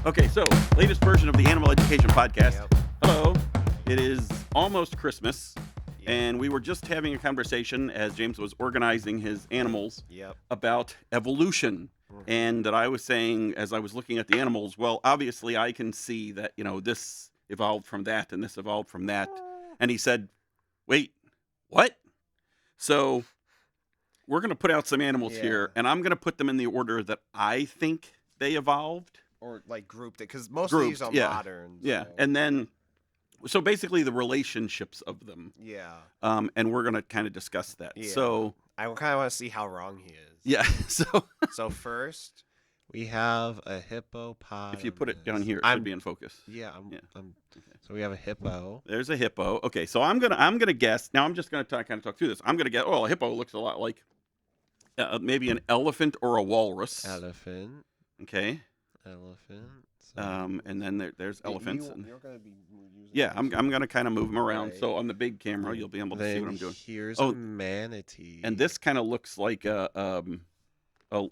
Okay, so latest version of the Animal Education Podcast. Yep. Hello. It is almost Christmas, Yep. and we were just having a conversation as James was organizing his animals Yep. about evolution. And that I was saying, as I was looking at the animals, well, obviously I can see that, this evolved from that and this evolved from that. And he said, wait, what? So we're going to put out some animals here, and I'm going to put them in the order that I think they evolved. Or like grouped it, because most of these are modern. Yeah, So. and then, so basically the relationships of them. Yeah. And we're going to kind of discuss that. Yeah. So I kind of want to see how wrong he is. yeah, so So first, we have a hippopotamus. if you put it down here, it should be in focus. Yeah. Yeah. So we have a hippo. There's a hippo. Okay, so I'm gonna guess. Now I'm just gonna kind of talk through this. I'm gonna guess. Oh, a hippo looks a lot like maybe an elephant or a walrus. Elephant. Okay. Elephant. And then there's elephants. You're gonna be using. Yeah, I'm gonna kind of move them around. Right. So on the big camera, you'll be able to see what I'm doing. Here's Oh, a manatee. And this kind of looks like a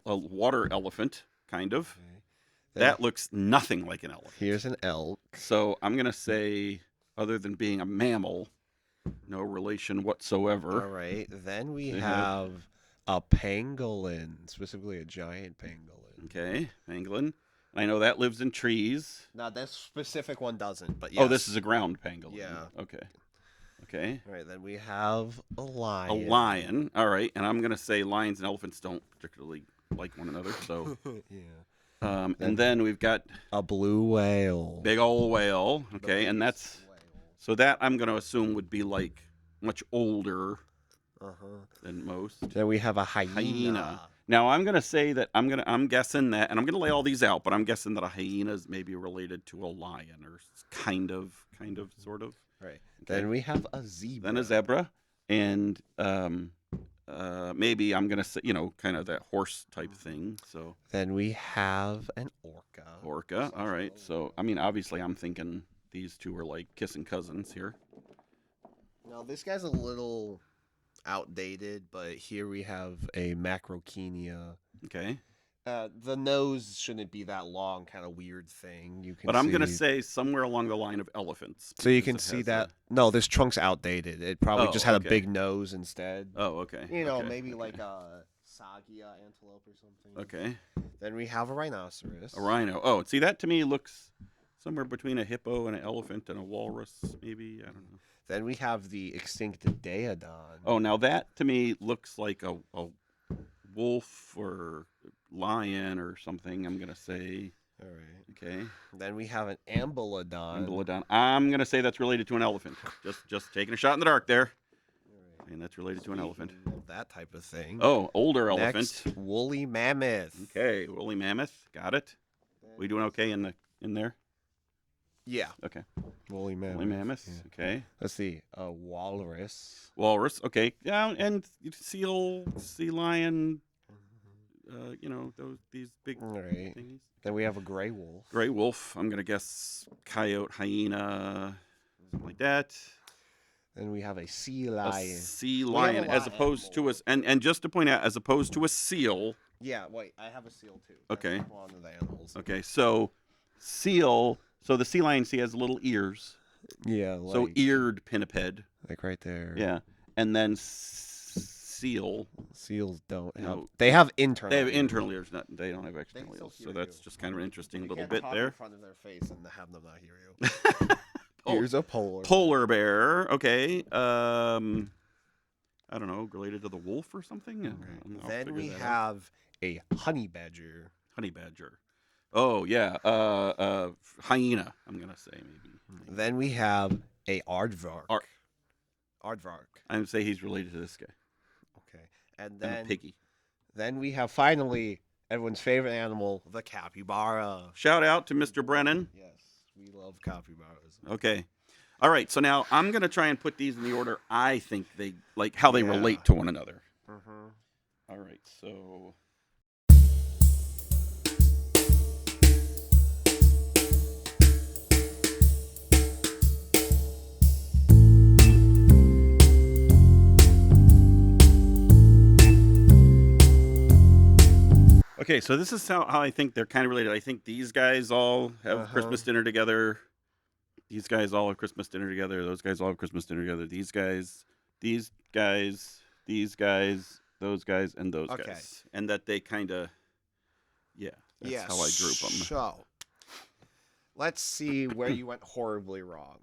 water elephant, kind of. Okay. That looks nothing like an elephant. Here's an elk. So I'm gonna say, other than being a mammal, no relation whatsoever. All right. Then we They have a pangolin, specifically a giant pangolin. Okay, pangolin. I know that lives in trees. Now, this specific one doesn't, but yes. Oh, this is a ground pangolin. Yeah. Okay. Okay. All right, then we have a A lion. lion. All right, and I'm gonna say lions and elephants don't particularly like one another. So, Yeah. and then we've got A blue whale. big old whale. The Okay, and biggest that's whale. so that I'm gonna assume would be like much older Uh-huh. than most. Then we have a hyena. Hyena. Now I'm gonna say that I'm guessing that, and I'm gonna lay all these out, but I'm guessing that a hyena is maybe related to a lion, or kind of, sort of. Right. Okay. Then we have a zebra. Then a zebra, and maybe I'm gonna say, kind of that horse type thing. So Then we have an orca. orca. All right. So I mean, obviously, I'm thinking these two are like kissing cousins here. Now, this guy's a little outdated, but here we have a macrochenia. Okay. The nose shouldn't be that long, kind of weird thing. You can. But I'm gonna see- say somewhere along the line of elephants. So you because can it see has that. No, this trunk's outdated. It probably Oh, just had okay. a big nose instead. Oh, okay. You know, okay, maybe okay. like a sagia antelope or something. Okay. Then we have a rhinoceros. A rhino. Oh, see, that to me looks somewhere between a hippo and an elephant and a walrus, maybe. I don't know. Then we have the extinct daedon. Oh, now that to me looks like a wolf or lion or something. I'm gonna say. All right. Okay. Then we have an ambulodon. Ambulodon. I'm gonna say that's related to an elephant. Just taking a shot in the dark there. All right. And that's related to an elephant. Speaking of that type of thing. Oh, older elephant. Next, woolly mammoth. Okay, woolly mammoth. Got it. We doing okay in there? Yeah. Okay. Woolly mammoth. Woolly mammoth. Yeah. Okay. Let's see. A walrus. Walrus. Okay. Yeah, and seal, sea lion. These big All right. things. Then we have a gray wolf. Gray wolf. I'm gonna guess coyote, hyena, something like that. Then we have a sea A lion. sea have a lion, lot as of opposed to animals. and just to point out, as opposed to a seal. Yeah, wait. I have a seal too. Okay. That's one of the animals. Okay, so seal. So the sea lion, has little ears. Yeah. Like, So eared pinniped. like right there. Yeah, and then seal. Seals don't have. No. They have internal. They have ears. internal ears. They don't have They external still ears. So hear that's you. just kind of an interesting You little can't bit talk there. in front of their face and have them not hear you. Oh, Here's a polar. polar bear. Okay. I don't know, related to the wolf or something. I'll Then figure we that out. have a honey badger. Honey badger. Oh yeah. Hyena. I'm gonna say maybe. Then we have a aardvark. Ar- Aardvark. I'm say he's related to this guy. Okay. And And then a piggy. Then we have finally everyone's favorite animal, the capybara. Shout out to Mr. Brennan. Yes, we love capybaras. Okay. All right. So now I'm gonna try and put these in the order I think they like how they Yeah. relate to one another. Mm-hmm. All right. So. Okay, so this is how I think they're kind of related. I think these guys all have Uh-huh. Christmas dinner together. These guys all have Christmas dinner together. Those guys all have Christmas dinner together. These guys, these guys, those guys, and those Okay. guys. And that they kind of, yeah, that's Yes. how I group them. So, let's see where you went horribly wrong.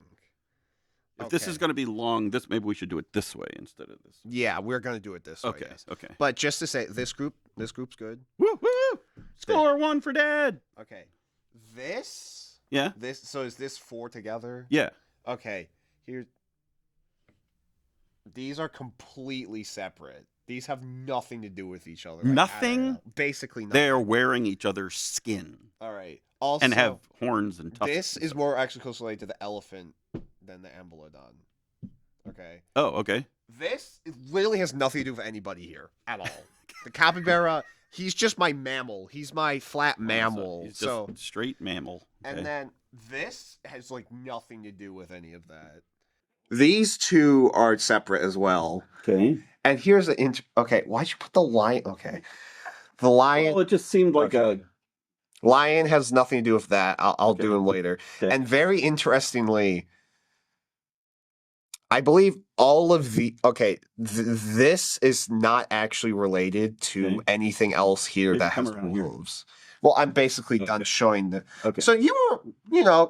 If this is going to be long, maybe we should do it this way instead of this. Yeah, we're gonna do it this way. Okay, Yes. okay. But just to say, this group's good. Woo woo! Score one for Dad. Okay. This. Yeah. This. So is this 4 together? Yeah. Okay. Here. These are completely separate. These have nothing to do with each other. Like, Nothing? Basically nothing. They're wearing each other's skin. All right. Also, and have horns and tusks. This is more actually closely related to the elephant than the ambulodon. Okay. Oh, okay. This literally has nothing to do with anybody here at all. The capybara, he's just my mammal. He's my flat mammal. He's just straight mammal. Okay. And then this has like nothing to do with any of that. These two are separate as well. Okay. And here's the okay, why'd you put the lion? Okay. The lion. Well, it just seemed like a lion has nothing to do with that. I'll do him later. Okay. And very interestingly, I believe all of the this is not actually related to anything else here that has wolves. Well, I'm basically done showing the. Okay. So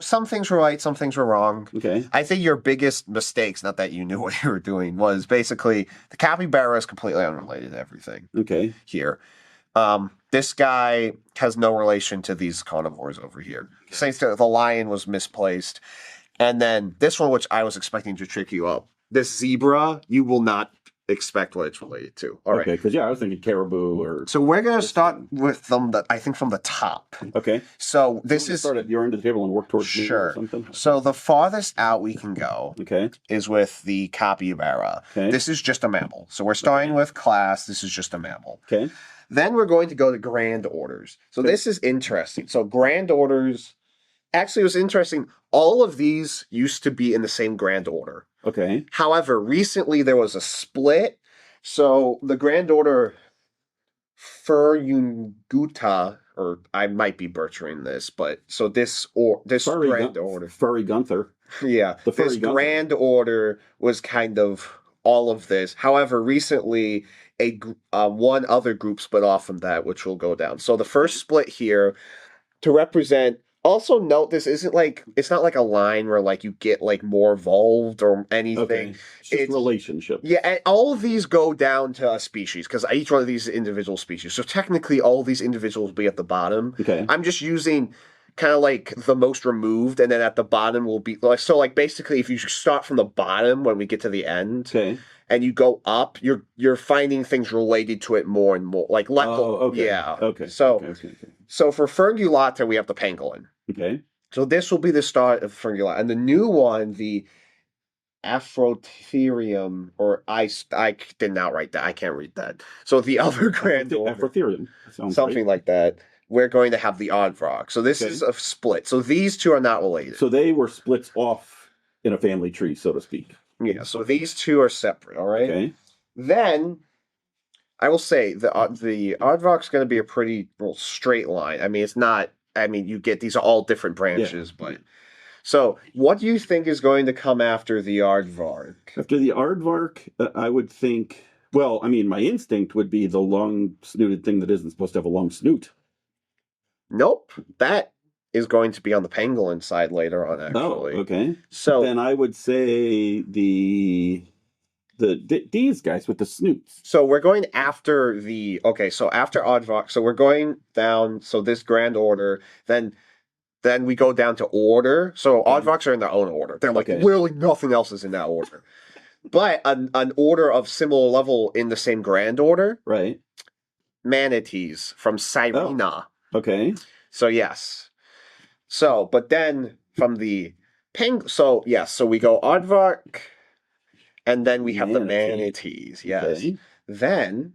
some things were right, some things were wrong. Okay. I think your biggest mistakes, not that you knew what you were doing, was basically the capybara is completely unrelated to everything. Okay. Here. This guy has no relation to these carnivores over here. Okay. Since the lion was misplaced. And then this one, which I was expecting to trick you up. This zebra, you will not expect what it's related to. All right. Okay, because I was thinking caribou or... So we're going to start with them, I think, from the top. Okay. So this is... start at your end of the table and work towards me or something? So the farthest out we can go is with the capybara. Okay. This is just a mammal. So we're starting with class. This is just a mammal. Okay. Then we're going to go to grand orders. So this is interesting. So grand orders... Actually, it was interesting. All of these used to be in the same grand order. Okay. However, recently there was a split. So the grand order Furunguta, or I might be butchering this, but so this grand order. Furry Gunther. Yeah. This grand order was kind of all of this. However, recently one other group split off from that, which will go down. So the first split here to represent. Also note this isn't it's not like a line where you get more evolved or anything. Okay. It's just relationship. Yeah, and all of these go down to a species because each one of these is individual species. So technically all of these individuals will be at the bottom. Okay. I'm just using kind of the most removed, and then at the bottom will be basically if you start from the bottom when we get to the end. Okay. And you go up, you're finding things related to it more and more. Okay. Yeah. Okay. So, okay. So for Ferngulata, we have the pangolin. Okay. So this will be the start of Ferngulata. And the new one, the Afrotherium, or I didn't outright that. I can't read that. So the other grand order. Afrotherium. Something like that. We're going to have the Aardvark. So this is a split. So these two are not related. So they were splits off in a family tree, so to speak. Yeah, so these two are separate, all right? Okay. Then, I will say, the Aardvark's going to be a pretty straight line. I mean, it's not... I mean, you get... These are all different branches, but... So, what do you think is going to come after the Aardvark? After the Aardvark, I would think... Well, I mean, my instinct would be the long-snooted thing that isn't supposed to have a long snoot. Nope. That is going to be on the pangolin side later on, actually. Oh, okay. So then I would say these guys with the snoots. So we're going after so after Aardvark, so we're going down, so this grand order, then we go down to order. So Aardvarks are in their own order. They're literally nothing else is in that order. But an order of similar level in the same grand order. Right. Manatees from Sirena. Oh, okay. So yes. So, but then from the so we go Aardvark, and then we have the manatees. Yes. Okay. Then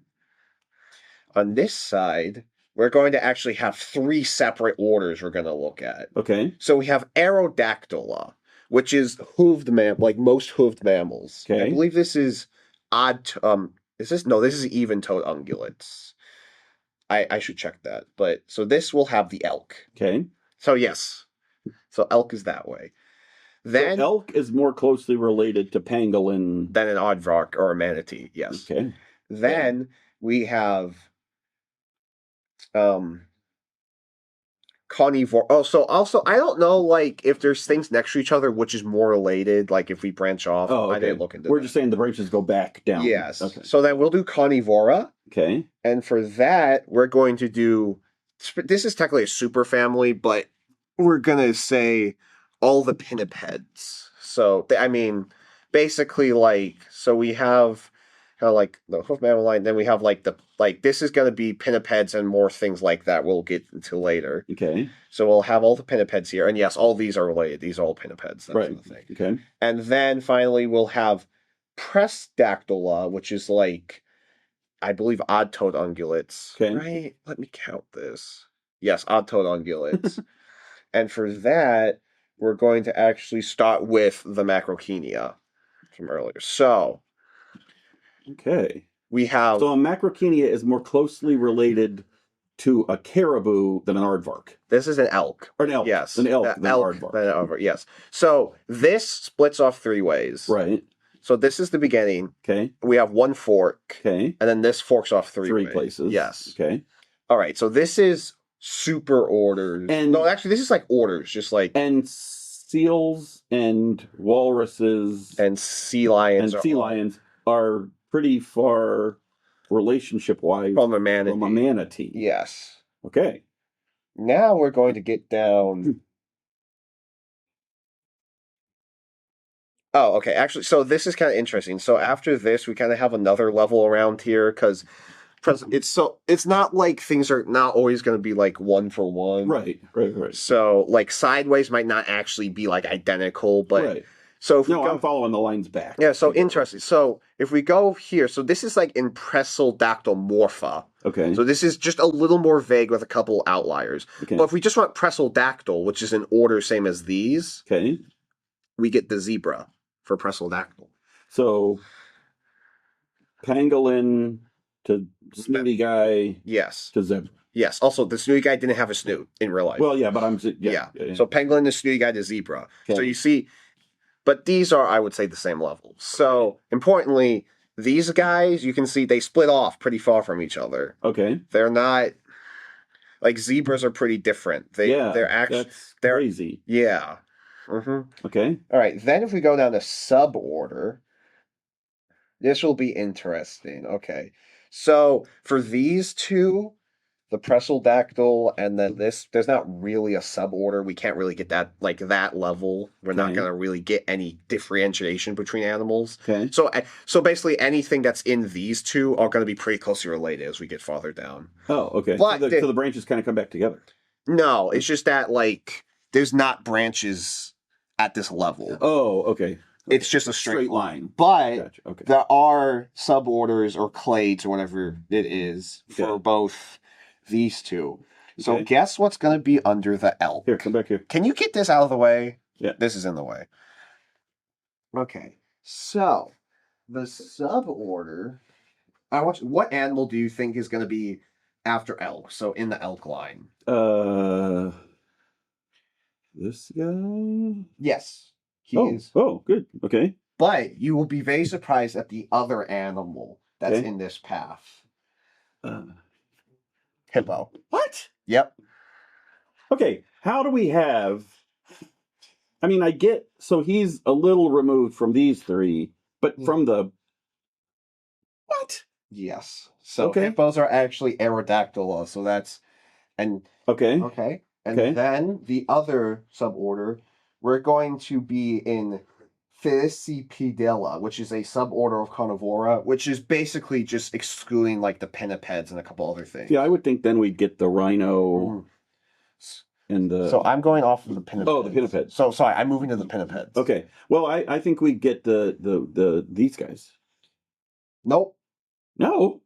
on this side, we're going to actually have 3 separate orders we're going to look at. Okay. So we have Aerodactyla, which is hooved most hooved mammals. Okay. I believe this is this is even-toed ungulates. I should check that. But so this will have the elk. Okay. So yes. So elk is that way. Then so elk is more closely related to pangolin than an aardvark or a manatee, yes. Okay. Then we have um carnivore. Oh, so also I don't know like if there's things next to each other which is more related, like if we branch off. Oh, okay. I didn't look into We're that. just saying the branches go back down. Yes. Okay. So then we'll do carnivora. Okay. And for that, we're going to do. This is technically a super family, but we're gonna say all the pinnipeds. So I mean, basically, like, so we have kind of like the hoof mammal line. Then we have like this is gonna be pinnipeds and more things like that. We'll get into later. Okay. So we'll have all the pinnipeds here, and yes, all these are related. These are all pinnipeds. That's Right. the thing. Okay. And then finally, we'll have Prestdactyla, which is like I believe odd-toed ungulates. Okay. Right? Let me count this. Yes, odd-toed ungulates. And for that, we're going to actually start with the Macrochenia from earlier. So Okay. we have. So a macrochenia is more closely related to a caribou than an aardvark. This is an elk. Or an elk. Yes. An elk than an aardvark. Than an aardvark. Yes. So this splits off 3 ways. Right. So this is the beginning. Okay. We have 1 fork. Okay. And then this forks off 3 ways. places. Yes. Okay. All right. So this is super orders. And no, actually, this is like orders, just like. And seals and walruses and sea lions are pretty far relationship wise from a manatee. Yes. Okay. Now we're going to get down. Oh, okay. Actually, so this is kind of interesting. So after this, we kind of have another level around here because it's not like things are not always going to be like 1 for 1. Right. So like sideways might not actually be like identical, but right. So if I'm following the lines back. Yeah, so interesting. So if we go here, so this is like Impresildactylmorpha. Okay. So this is just a little more vague with a couple outliers. Okay. But if we just want Presildactyl, which is an order same as these, okay, we get the zebra for Presildactyl. So pangolin to snooty guy. Yes. To zebra. Yes. Also, the snooty guy didn't have a snoot in real life. Well, yeah, but yeah. So pangolin, the snooty guy, the zebra. Okay. So you see. But these are, I would say, the same level. So, importantly, these guys, you can see they split off pretty far from each other. Okay. They're not, like, zebras are pretty different. They're actually... That's crazy. Yeah. Mm-hmm. Okay. All right, then if we go down to suborder, this will be interesting. Okay. So, for these two, the Presildactyl and then this, there's not really a suborder. We can't really get that, like, that level. We're not going to really get any differentiation between animals. Okay. So basically anything that's in these two are going to be pretty closely related as we get farther down. Oh, okay. But so the branches kind of come back together. No, it's just that, like, there's not branches at this level. Oh, okay. It's just a straight line. But gotcha. Okay. There are suborders or clades or whatever it is for both these two. So guess what's going to be under the elk? Here, come back here. Can you get this out of the way? Yeah. This is in the way. Okay. So, the suborder... what animal do you think is going to be after elk? So, in the elk line. This guy? Yes. He is. Oh, good. Okay. But you will be very surprised at the other animal that's in this path. Hippo. What? Yep. Okay, how do we have... I mean, I get... So he's a little removed from these 3, but from the... What? Yes. So hippos are actually Aerodactyla, so that's... Okay. And then the other suborder, we're going to be in Felicipedilla, which is a suborder of Carnivora, which is basically just excluding like the pinnipeds and a couple other things. Yeah, I would think then we'd get the rhino and the... So I'm going off of the pinnipeds. Oh, the pinnipeds. So sorry, I'm moving to the pinnipeds. Okay. Well, I think we'd get these guys. Nope. No.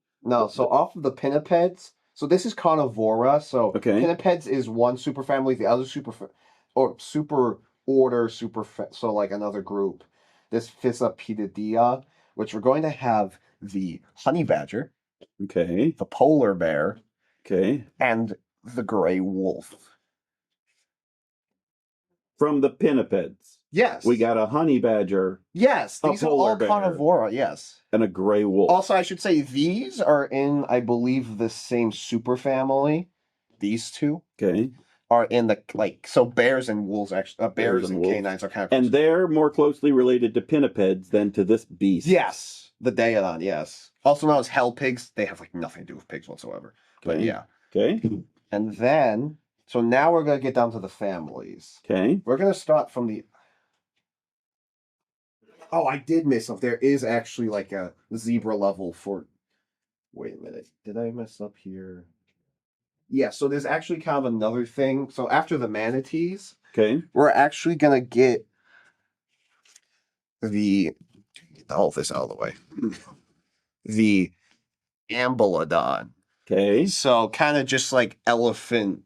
So off of the pinnipeds. So this is Carnivora. So pinnipeds is one superfamily, the other super order, so like another group. This Felicipedilla, which we're going to have the honey badger, the polar bear, Okay. and the gray wolf. From the pinnipeds. Yes. We got a honey badger. Yes, a these are polar all bear, carnivora, yes. and a gray wolf. Also, I should say these are in, I believe, the same superfamily. These two Okay. are in the, like, so bears and wolves, actually, bears and wolves. canines are kind of... And they're more closely related to pinnipeds than to this beast. Yes, the Daeodon, yes. Also known as hell pigs. They have, like, nothing to do with pigs whatsoever. Okay. But, yeah. Okay. And then, so now we're going to get down to the families. Okay. We're going to start from the... Oh, I did miss something. There is actually, like, a zebra level for... Wait a minute. Did I mess up here? Yeah, so there's actually kind of another thing. So after the manatees, Okay. we're actually going to get all this out of the way. The Ambulodon. Okay. So kind of just like elephant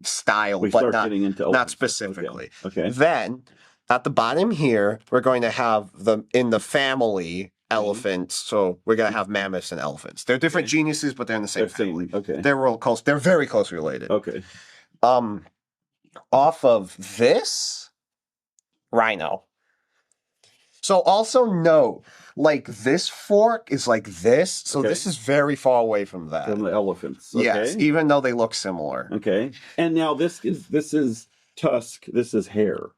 style, We but start not, getting into not elephants. specifically. Okay. Then at the bottom here, we're going to have in the family elephants. So we're going to have mammoths and elephants. They're different geniuses, but they're in the same family. Okay. They're real close. They're very closely related. Okay. Off of this, rhino. So also note, like this fork is like this, so this is very far away from that. From the elephants. Okay. Yes, even though they look similar. Okay. And now this is tusk, this is hair.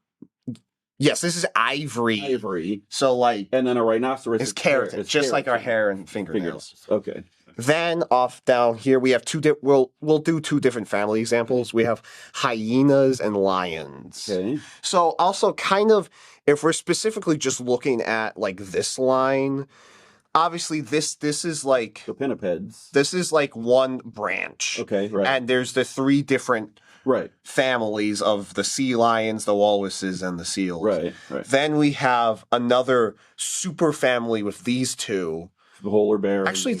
Yes, this is ivory. Ivory. So like, and then a rhinoceros is keratin, just like our hair and fingernails. Okay. Then off down here we have we'll do two different family examples. We have hyenas and lions. Okay. So also kind of, if we're specifically just looking at like this line, obviously this is like the pinnipeds. This is like one branch. Okay, right. And there's the three different families of the sea lions, the walruses, and the seals. Right. Then we have another super family with these two. The polar bear. Actually,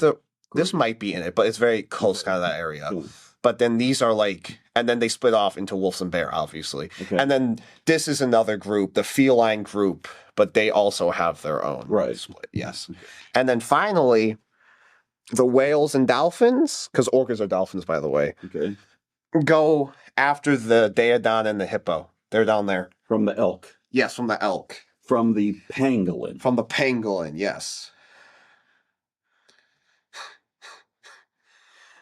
this might be in it, but it's very close kind of that area. Cool. But then these are like, and then they split off into wolves and bear, obviously. Okay. And then this is another group, the feline group, but they also have their own split. Yes. Okay. And then finally, the whales and dolphins, because orcas are dolphins, by the way. Okay. Go after the Daeodon and the hippo. They're down there. From the elk. Yes, from the elk. From the pangolin. From the pangolin, yes.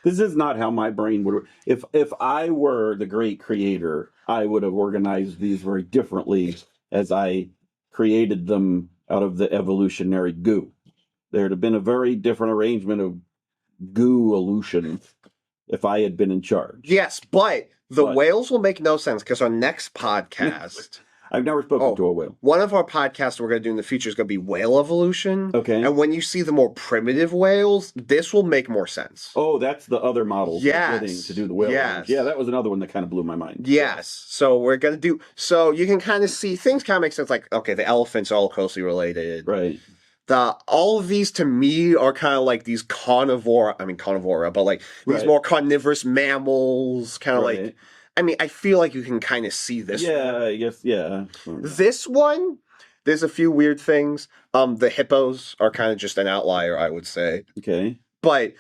This is not how my brain would work. If I were the great creator, I would have organized these very differently as I created them out of the evolutionary goo. There'd have been a very different arrangement of goo evolution if I had been in charge. Yes, but the whales will make no sense because our next podcast... I've never spoken to a whale. One of our podcasts we're going to do in the future is going to be whale evolution. Okay. And when you see the more primitive whales, this will make more sense. Oh, that's the other model. Yes. To do the whale. Yes. Yeah, that was another one that kind of blew my mind. Yes. So we're going to do... So you can kind of see... Things kind of make sense. Like, okay, the elephants are all closely related. Right. All of these to me are kind of like these carnivora, but like these more carnivorous mammals, kind of like... I mean, I feel like you can kind of see this one. I guess, yeah. This one, there's a few weird things. The hippos are kind of just an outlier, I would say. Okay. But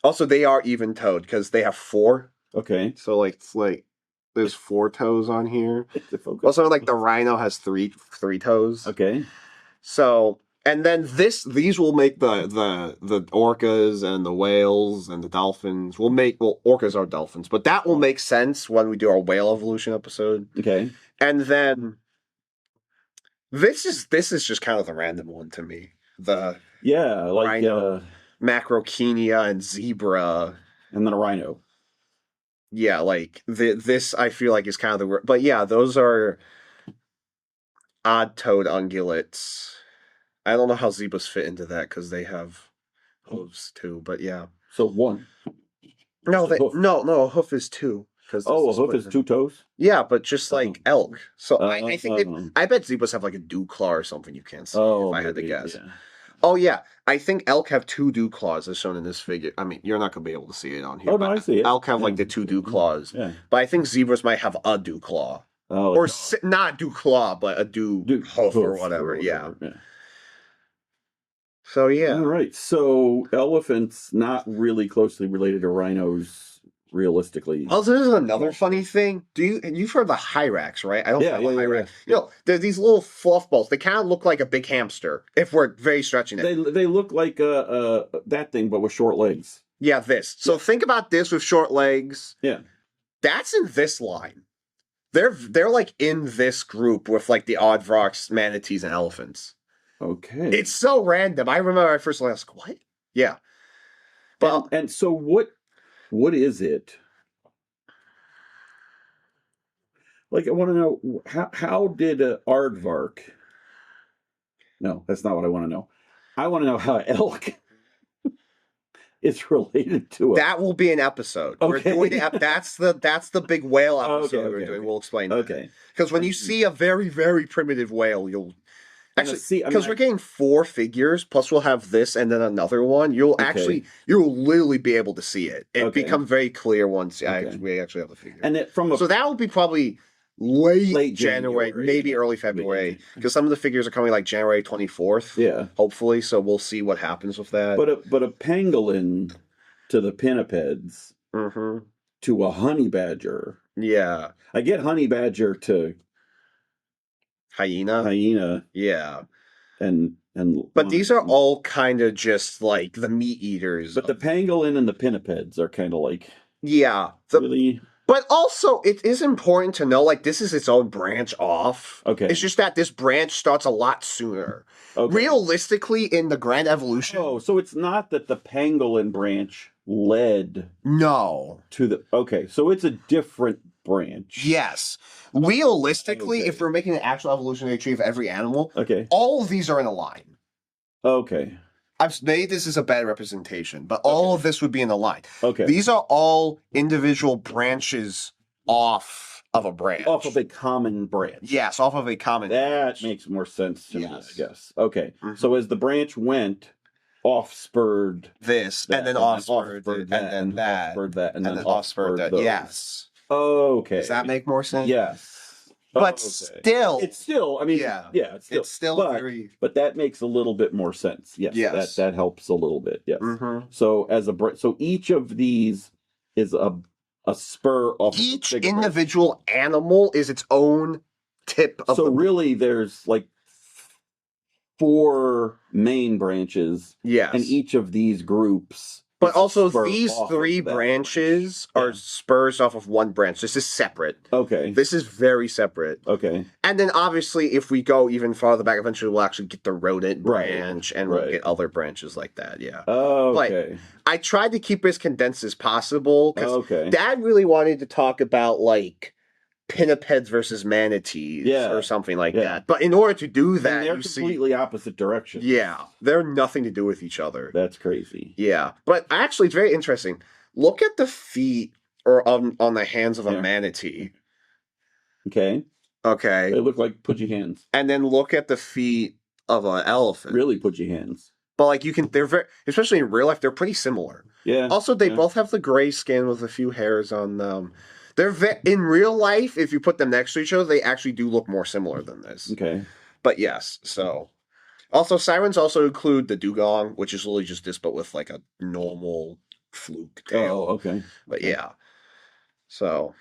also they are even-toed because they have four. Okay. So it's like there's 4 toes on here. Also, like the rhino has three toes. Okay. So... And then these will make the orcas and the whales and the dolphins. Orcas are dolphins, but that will make sense when we do our whale evolution episode. Okay. And then this is just kind of the random one to me. The rhino, macrochenia, and zebra, and then a rhino. Yeah, like this I feel like is kind of but yeah, those are odd-toed ungulates. I don't know how zebras fit into that because they have hooves too, but yeah. So one. No, a hoof is 2. A hoof is 2 toes? Yeah, but just like elk. So I think I bet zebras have like a dew claw or something you can't see if I had to guess. Yeah. Oh yeah, I think elk have 2 dew claws as shown in this figure. I mean, you're not gonna be able to see it on here. Oh no, I see it. Elk have like the 2 dew claws. Yeah. But I think zebras might have a dew claw. Oh, or not dew claw, but a dew hoof or whatever. Yeah. So yeah. All right. So elephants not really closely related to rhinos, realistically. Also, this is another funny thing. You've heard of the hyrax, right? I don't Yeah, have yeah, a yeah, hyrax. yeah. You know, there's these little fluff balls. They kind of look like a big hamster if we're very stretching it. They look like that thing, but with short legs. Yeah, this. So think about this with short legs. Yeah. That's in this line. They're like in this group with like the aardvarks, manatees, and elephants. Okay. It's so random. I remember I first asked, what? Yeah. But and so what is it? Like, I want to know how did a aardvark? No, that's not what I want to know. I want to know how elk is related to it. That will be an episode. Okay. We're going to, that's the big whale episode Okay, we're doing. okay. We'll explain. Okay. Because when you see a very, very primitive whale, you'll actually because we're getting 4 figures plus we'll have this and then another one. You'll literally be able to see it. It becomes very clear once we actually have the figure. And so that will be probably late January, maybe early February, because some of the figures are coming like January 24th. Yeah, hopefully. So we'll see what happens with that. But a pangolin to the pinnipeds to a honey badger. Yeah, I get honey badger to hyena. Yeah, but these are all kind of just like the meat eaters. But the pangolin and the pinnipeds are kind of like really. But also, it is important to know, like, this is its own branch off. Okay. It's just that this branch starts a lot sooner. Okay. Realistically, in the grand evolution. Oh, so it's not that the pangolin branch led to the... Okay, so it's a different branch. Yes. Realistically, if we're making an actual evolutionary tree of every animal, all of these are in a line. Okay. I've made this as a bad representation, but all of this would be in a line. Okay. These are all individual branches off of a branch. Off of a common branch. Yes, off of a common branch. That makes more sense to me, I guess. Okay. So as the branch went, off-spurred this, and then off-spurred that, and then that, off-spurred that, and then off-spurred that. Yes. Okay. Does that make more sense? Yes. But still, it's still. I mean, it's still very. But that makes a little bit more sense. Yes. That helps a little bit. Yes. So so each of these is a spur off. Each individual animal is its own tip of. So really, there's like 4 main branches. Yes. And each of these groups. But also, these 3 branches are spurs off of one branch. This is separate. Okay. This is very separate. Okay. And then, obviously, if we go even farther back, eventually we'll actually get the rodent branch, and we'll get other branches like that, Okay. But I tried to keep it as condensed as possible, because Dad really wanted to talk about, like, pinnipeds versus manatees or something like that. But in order to do that, they're completely opposite directions. Yeah, they're nothing to do with each other. That's crazy. Yeah, but actually, it's very interesting. Look at the feet or on the hands of a manatee. Okay. They look like pudgy hands. And then look at the feet of an elephant. Really pudgy hands. But like they're very, especially in real life, they're pretty similar. Yeah. Also, they both have the gray skin with a few hairs on them. They're in real life, if you put them next to each other, they actually do look more similar than this. Okay. But yes, so. Also, sirens also include the dugong, which is literally just this, but with like a normal fluke tail. Oh, okay. But yeah. So.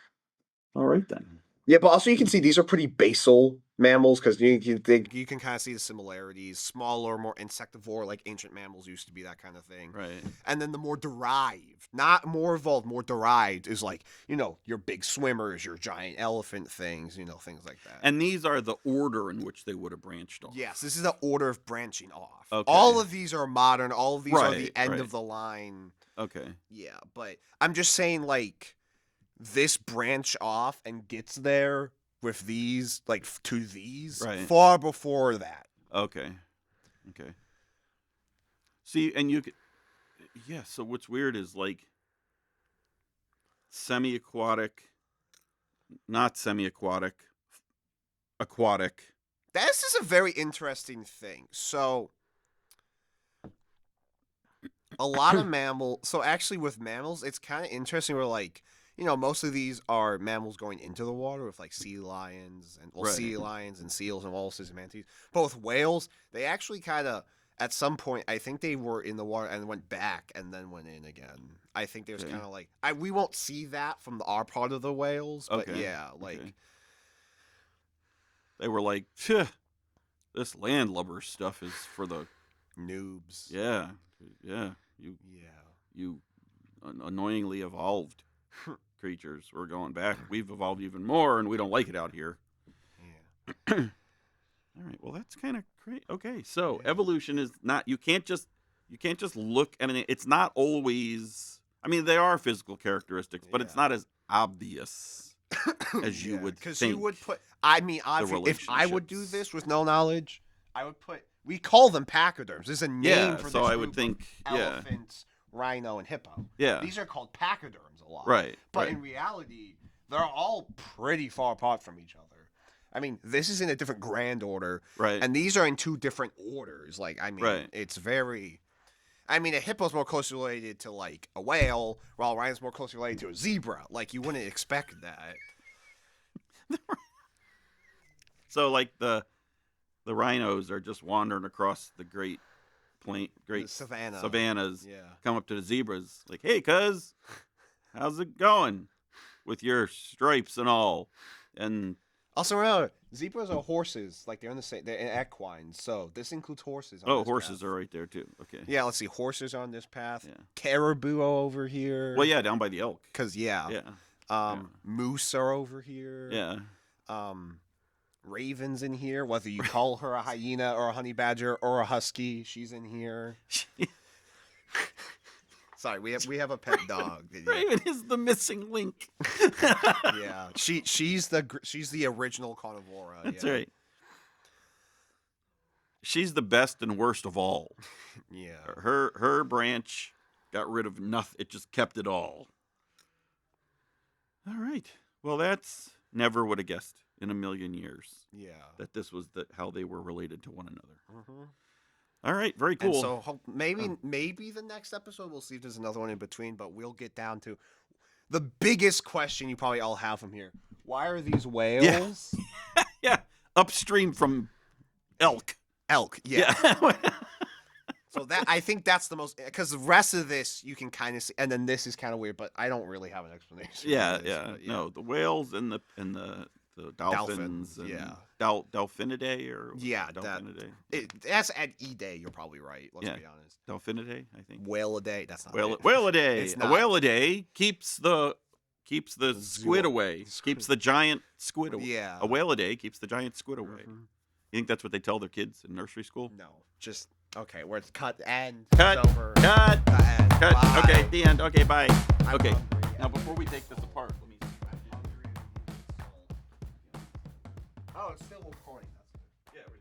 All right, then. Yeah, but also you can see these are pretty basal mammals, because you can kind of see the similarities. Smaller, more insectivore, like ancient mammals used to be, that kind of thing. Right. And then the more derived, not more evolved, more derived is like, your big swimmers, your giant elephant things, things like that. And these are the order in which they would have branched off. Yes, this is the order of branching off. Okay. All of these are modern. All of these are the end of the line. Okay. Yeah, but I'm just saying, like, this branch off and gets there with these, like, to these, far before that. Okay. See, and you could... Yeah, so what's weird is, like, semi-aquatic, not semi-aquatic, aquatic. This is a very interesting thing. So, a lot of so actually with mammals, it's kind of interesting. We're like, most of these are mammals going into the water, with like sea lions and sea lions and seals and walruses and manatees. But with whales, they actually kind of, At some point, I think they were in the water and went back and then went in again. I think there's Okay. kind of like we won't see that from our part of the whales, but Okay. yeah, like Okay. They were like, "Phew, this landlubber stuff is for the noobs. yeah, you Yeah. you annoyingly evolved creatures. We're going back. We've evolved even more, and we don't like it out here." Yeah. All right. Well, that's kind of great. Okay, so Yeah. evolution is not. You can't just look at it. It's not always. I mean, there are physical characteristics, but it's Yeah. not as obvious as you would Because think. you would put. I mean, if I would do relationships. this with no knowledge, I would put. We call them pachyderms. There's a name Yeah, for so this I group would of think, yeah. elephants, rhino, and hippo. Yeah. These are called pachyderms a lot. Right. But right. in reality, they're all pretty far apart from each other. I mean, this is in a different grand order, Right. and these are in two different orders. Like, I mean, Right. it's very. I mean, a hippo's more closely related to like a whale, while a rhino's more closely related to a zebra. Like, you wouldn't expect that. So like the rhinos are just wandering across the great The savannah. savannas, Yeah. come up to the zebras like, "Hey, cuz, how's it going with your stripes and all?" And Also, remember, zebras are horses. Like, they're in the same. They're in equines, so this includes horses. On oh, this horses path. are right there too. Okay. Yeah, let's see. Horses are on this path. Yeah. Caribou are over here. Well, yeah, down by the elk. Cause yeah. Yeah. Moose are over here. Yeah. Ravens in here. Whether you call her a hyena or a honey badger or a husky, she's in here. Sorry, we have a pet dog. Raven is the missing link. Yeah, she's the original carnivora. That's yeah. right. She's the best and worst of all. Yeah. Her branch got rid of nothing. It just kept it all. All right. Well, that's never would have guessed in a million years Yeah. that this was how they were related to one another. Mm-hmm. All right. Very cool. And so maybe the next episode we'll see if there's another one in between, but we'll get down to the biggest question you probably all have from here. Why are these whales? Yeah. Upstream from elk. Elk. Yeah. Yeah. So I think that's the most, because the rest of this you can kind of see, and then this is kind of weird, but I don't really have an explanation. Yeah. for this, but No, the whales and the dolphins. Dolphins, And yeah. Delphinidae or Yeah, Delphinidae. that's at E-Day. You're probably right. Let's be honest. Delphinidae, I think. Whale a day. That's not Whale-a-day. It's A not. whale-a-day keeps the squid away. Keeps the giant squid away. Yeah. A whale-a-day keeps the giant squid away. Mhm. You think that's what they tell their kids in nursery school? No, just okay. Where it's cut and Cut. it's over. Cut. The end. Cut. Bye. Okay, the end. Okay, bye. I'm Okay. hungry. Now, before we take this apart, let me. I'm hungry. Oh, it's still recording. That's good. Yeah,